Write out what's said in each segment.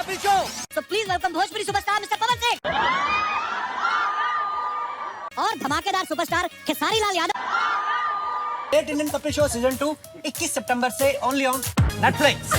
Kapil show. So please welcome Bhojpuri superstar mister Pawan Singh और धमाकेदार superstar Khesari Lal Yadav. Great Indian Kapil show season 2 21 सितंबर से ओनली ऑन नेटफ्लिक्स।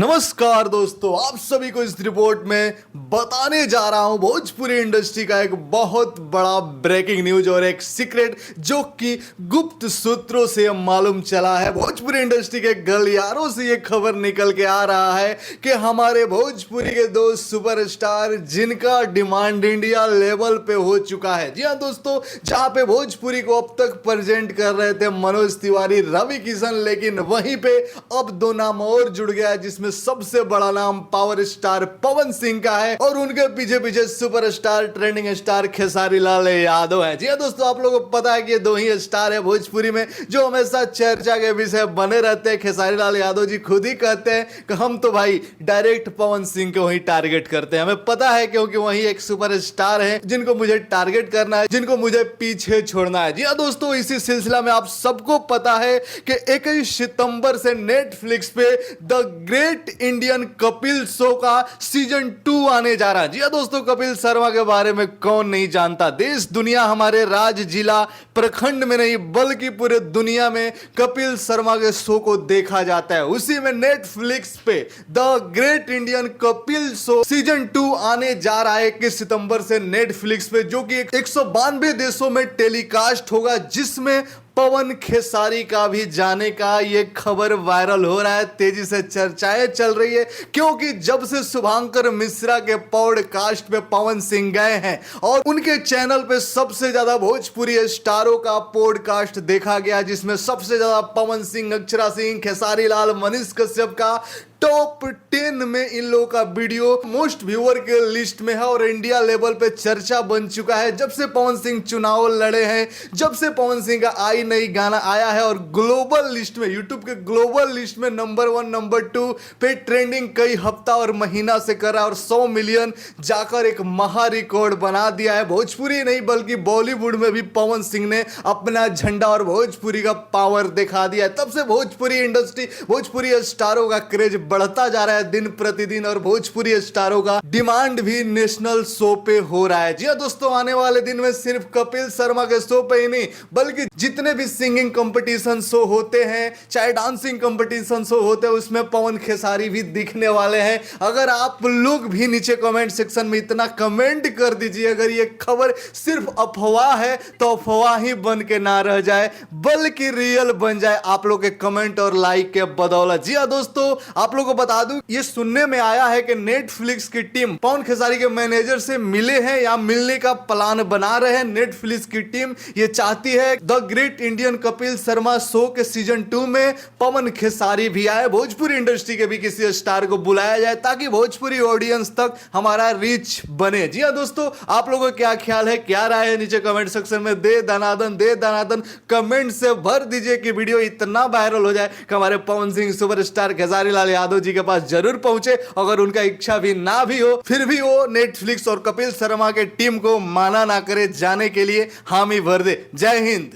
नमस्कार दोस्तों, आप सभी को इस रिपोर्ट में बताने जा रहा हूं भोजपुरी इंडस्ट्री का एक बहुत बड़ा ब्रेकिंग न्यूज और एक सीक्रेट जो कि गुप्त सूत्रों से मालूम चला है। भोजपुरी इंडस्ट्री के गलियारों से ये खबर निकल के आ रहा है कि हमारे भोजपुरी के दो सुपरस्टार जिनका डिमांड इंडिया लेवल पे हो चुका है। जी हाँ दोस्तों, जहां पे भोजपुरी को अब तक प्रेजेंट कर रहे थे मनोज तिवारी, रवि किशन, लेकिन वहीं पे अब दो नाम और जुड़ गया है जिसमें सबसे बड़ा नाम पावर स्टार पवन सिंह का है और उनके पीछे पीछे superstar trending star Khesari Lal Yadav है। जी हाँ दोस्तों, आप लोगों को पता है कि ये दो ही स्टार है भोजपुरी में जो हमेशा चर्चा के विषय बने रहते हैं। खेसारी लाल यादव जी खुद ही कहते हैं कि हम तो भाई डायरेक्ट पवन सिंह को ही टारगेट करते हैं। हमें पता है क्योंकि वही एक सुपरस्टार है जिनको मुझे टारगेट करना है, जिनको मुझे पीछे छोड़ना है। जी हाँ दोस्तों, इसी सिलसिला में आप सबको पता है कि 21 सितंबर से नेटफ्लिक्स पे the great Indian Kapil show का सीजन 2 आने जा रहा है। जी हाँ दोस्तों, कपिल शर्मा के बारे में कौन नहीं जानता। देश दुनिया, हमारे राज्य जिला प्रखंड में नहीं बल्कि पूरे दुनिया में कपिल शर्मा के शो को देखा जाता है। उसी में नेटफ्लिक्स पे the great Indian Kapil show season 2 आने जा रहा है 21 सितंबर से नेटफ्लिक्स पे, जो कि 192 देशों में टेलीकास्ट होगा, जिसमें पवन खेसारी का भी जाने का ये खबर वायरल हो रहा है। तेजी से चर्चाएं चल रही है क्योंकि जब से शुभांकर मिश्रा के पॉडकास्ट पे पवन सिंह गए हैं और उनके चैनल पे सबसे ज्यादा भोजपुरी स्टारों का पॉडकास्ट देखा गया, जिसमें सबसे ज्यादा पवन सिंह, अक्षरा सिंह, खेसारी लाल, मनीष कश्यप का टॉप 10 में इन लोगों का वीडियो मोस्ट व्यूअर के लिस्ट में है और इंडिया लेवल पे चर्चा बन चुका है। जब से पवन सिंह चुनाव लड़े हैं, जब से पवन सिंह का आई नई गाना आया है और ग्लोबल लिस्ट में, यूट्यूब के ग्लोबल लिस्ट में नंबर 1 नंबर 2 पे ट्रेंडिंग कई हफ्ता और महीना से कर रहा है और 100 मिलियन जाकर एक महा रिकॉर्ड बना दिया है। भोजपुरी नहीं बल्कि बॉलीवुड में भी पवन सिंह ने अपना झंडा और भोजपुरी का पावर दिखा दिया है। तब से भोजपुरी इंडस्ट्री, भोजपुरी स्टारों का क्रेज बढ़ता जा रहा है दिन प्रतिदिन और भोजपुरी स्टारों का डिमांड भी नेशनल शो पे हो रहा है। जी हाँ दोस्तों, आने वाले दिन में सिर्फ कपिल शर्मा के शो पे ही नहीं बल्कि जितने भी सिंगिंग कंपटीशन शो होते हैं, चाहे डांसिंग कंपटीशन शो होते हैं, उसमें पवन खेसारी भी दिखने वाले हैं। अगर आप लोग भी नीचे कमेंट सेक्शन में इतना कमेंट कर दीजिए, अगर ये खबर सिर्फ अफवाह है तो अफवाह ही बन के ना रह जाए बल्कि रियल बन जाए आप लोग के कमेंट और लाइक के बदौलत। जी हाँ दोस्तों, आप लोग को बता दूं, ये सुनने में आया है कि नेटफ्लिक्स की टीम पवन खेसारी के मैनेजर से मिले हैं या मिलने का प्लान बना रहे हैं। नेटफ्लिक्स की टीम ये चाहती है the great Indian Kapil Sharma show के सीजन 2 में पवन खेसारी भी आए, भोजपुरी इंडस्ट्री के भी किसी स्टार को बुलाया जाए ताकि भोजपुरी ऑडियंस तक हमारा रीच बने। जी हाँ दोस्तों, आप लोगों का क्या ख्याल है, क्या राय है, नीचे कमेंट सेक्शन में दे दनादन कमेंट से भर दीजिए कि वीडियो इतना वायरल हो जाए कि हमारे पवन सिंह सुपरस्टार खेसारी लाल यादव जी के पास जरूर पहुंचे। अगर उनका इच्छा भी ना भी हो फिर भी वो नेटफ्लिक्स और कपिल शर्मा के टीम को माना ना करे जाने के लिए हामी भर दे। जय हिंद।